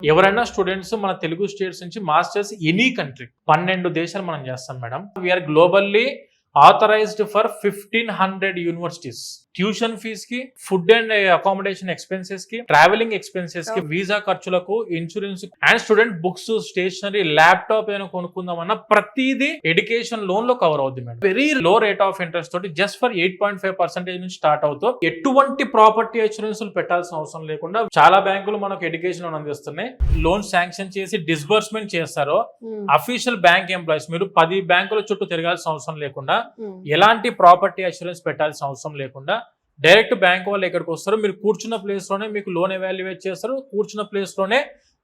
ఎవరైనా స్టూడెంట్స్ మన తెలుగు స్టేట్స్ నుంచి మాస్టర్స్ ఎనీ కంట్రీ 12 దేశాలు మనం చేస్తాం madam. We are globally authorized for 1500 universities. Tuition fee కి, ఫుడ్ అండ్ అకామిడేషన్ ఎక్స్పెన్సెస్ కి, ట్రావెలింగ్ ఎక్స్పెన్సెస్ కి, వీసా ఖర్చులకు, insurance and student books, stationery, laptop ఏమైనా కొనుక్కుందామన్నా ప్రతిదీ ఎడ్యుకేషన్ లోన్ లో కవర్ అవుతుంది madam. Very low rate of interest తోటి జస్ట్ ఫర్ 8.5% నుంచి స్టార్ట్ అవుతూ ఎటువంటి ప్రాపర్టీ ఇన్సూరెన్స్ పెట్టాల్సిన అవసరం లేకుండా చాలా బ్యాంకులు మనకు ఎడ్యుకేషన్ లోన్ అందిస్తున్నాయి. లోన్ శాంక్షన్ చేసి డిస్బర్స్మెంట్ చేస్తారో అఫీషియల్ బ్యాంక్ ఎంప్లాయీస్ మీరు 10 బ్యాంకుల చుట్టూ తిరగాల్సిన అవసరం లేకుండా, ఎలాంటి ప్రాపర్టీ అష్యూరెన్స్ పెట్టాల్సిన అవసరం లేకుండా డైరెక్ట్ బ్యాంక్ వాళ్ళు ఎక్కడికి వస్తారు, మీరు కూర్చున్న ప్లేస్ లోనే మీకు లోన్ ఎవాల్యుయేట్ చేస్తారు, కూర్చున్న ప్లేస్ లోనే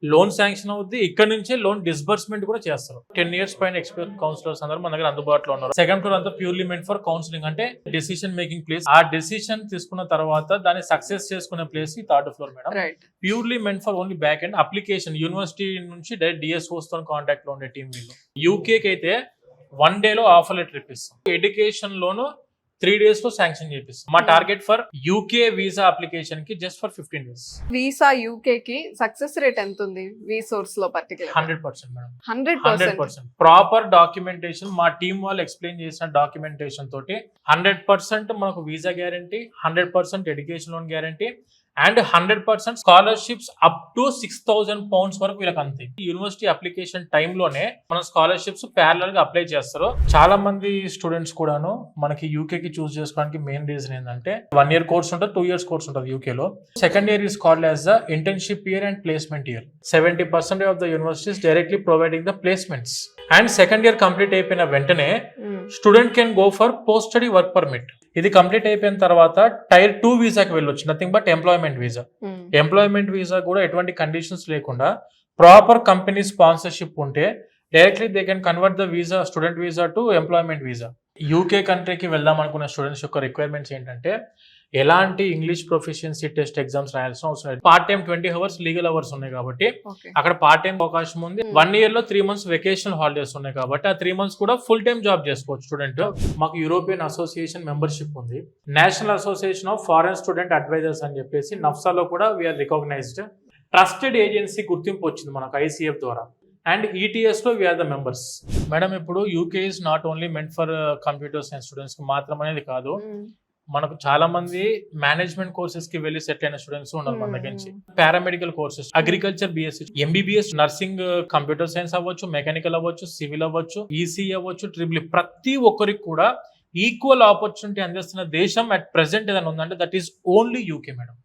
లోన్ శాంక్షన్ అవుద్ది, ఇక్కడ నుంచే లోన్ డిస్బర్స్మెంట్ కూడా చేస్తారు. 10 years పైన ఎక్స్పీరియన్స్ కౌన్సిలర్స్ అందరూ మన దగ్గర అందుబాటులో ఉన్నారు. సెకండ్ ఫ్లోర్ అంతా ప్యూర్లీ మెంట్ ఫర్ కౌన్సిలింగ్, అంటే డెసిషన్ మేకింగ్ ప్లేస్. ఆ డెసిషన్ తీసుకున్న తర్వాత దాన్ని సక్సెస్ చేసుకునే ప్లేస్ ఈ third floor madam. Purely meant for only back and application. University నుంచి డైరెక్ట్ డిఎస్ఓస్ తో కాంటాక్ట్ లో ఉండే టీం వీళ్ళు. యూకేకి అయితే 1 day లో ఆఫర్ లెటర్ ఇప్పిస్తాం. ఎడ్యుకేషన్ లోను 3 days లో శాంక్షన్ చేపిస్తాం. మా target for UK visa application కి just for 15 days. Visa UK కి సక్సెస్ రేట్ ఎంత ఉంది? వీసోర్స్ లో పర్టికులర్ 100% మేడం. 100% ప్రాపర్ డాక్యుమెంటేషన్, మా టీం వాళ్ళు ఎక్స్ప్లెయిన్ చేసిన డాక్యుమెంటేషన్ తోటి 100% మనకు visa guarantee, 100% education loan guarantee and 100% scholarships up to 6,000 pounds వరకు వీళ్ళకి అంతే. యూనివర్సిటీ అప్లికేషన్ టైంలోనే మన స్కాలర్షిప్స్ ప్యారలల్ గా అప్లై చేస్తారు. చాలా మంది స్టూడెంట్స్ కూడాను మనకి యూకే కి చూస్ చేసుకోవడానికి మెయిన్ రీజన్ ఏంటంటే 1 year కోర్స్ ఉంటుంది, 2 years కోర్స్ ఉంటుంది యూకేలో. Second year is called as the internship year and placement year. 70% of the universities directly providing the placements. And second year complete అయిపోయిన వెంటనే student can go for post study work permit. ఇది complete అయిపోయిన తర్వాత tyre 2 వీసాకి వెళ్ళొచ్చు, nothing but employment visa. Employment visa కూడా ఎటువంటి conditions లేకుండా proper company sponsorship ఉంటే directly they can convert the visa, student visa to employment visa. UK కంట్రీకి వెళ్దాం అనుకున్న స్టూడెంట్స్ యొక్క రిక్వైర్మెంట్స్ ఏంటంటే ఎలాంటి ఇంగ్లీష్ ప్రొఫిషియన్సీ టెస్ట్ ఎగ్జామ్స్ రాయాల్సిన అవసరం లేదు. Part time 20 hours legal hours ఉన్నాయి కాబట్టి అక్కడ పార్ట్ టైం అవకాశం ఉంది. 1 year లో 3 months వెకేషనల్ హాలిడేస్ ఉన్నాయి కాబట్టి ఆ 3 months కూడా ఫుల్ టైం జాబ్ చేసుకోవచ్చు స్టూడెంట్. మాకు యూరోపియన్ అసోసియేషన్ మెంబర్షిప్ ఉంది. National association of foreign student advisers అని చెప్పేసి నఫ్సాలో కూడా వీఆర్ రికగ్నైజ్డ్. ట్రస్టెడ్ ఏజెన్సీ గుర్తింపు వచ్చింది మనకు ICF ద్వారా. అండ్ ETS లో వీఆర్ ద మెంబర్స్. మేడం ఇప్పుడు UK is not only meant for computer science students కి మాత్రం అనేది కాదు, మనకు చాలా మంది మేనేజ్మెంట్ కోర్సెస్ కి వెళ్ళి సెటిల్ అయిన స్టూడెంట్స్ ఉన్నారు మన దగ్గర నుంచి. Paramedical courses, agriculture BSc, MBBS, nursing, computer science అవ్వచ్చు, మెకానికల్ అవ్వచ్చు, సివిల్ అవ్వచ్చు, ECE అవ్వచ్చు, ట్రిపుల్ ప్రతి ఒక్కరికి కూడా ఈక్వల్ ఆపర్చునిటీ అందిస్తున్న దేశం అట్ ప్రెసెంట్ ఏదైనా ఉందంటే that is only UK madam.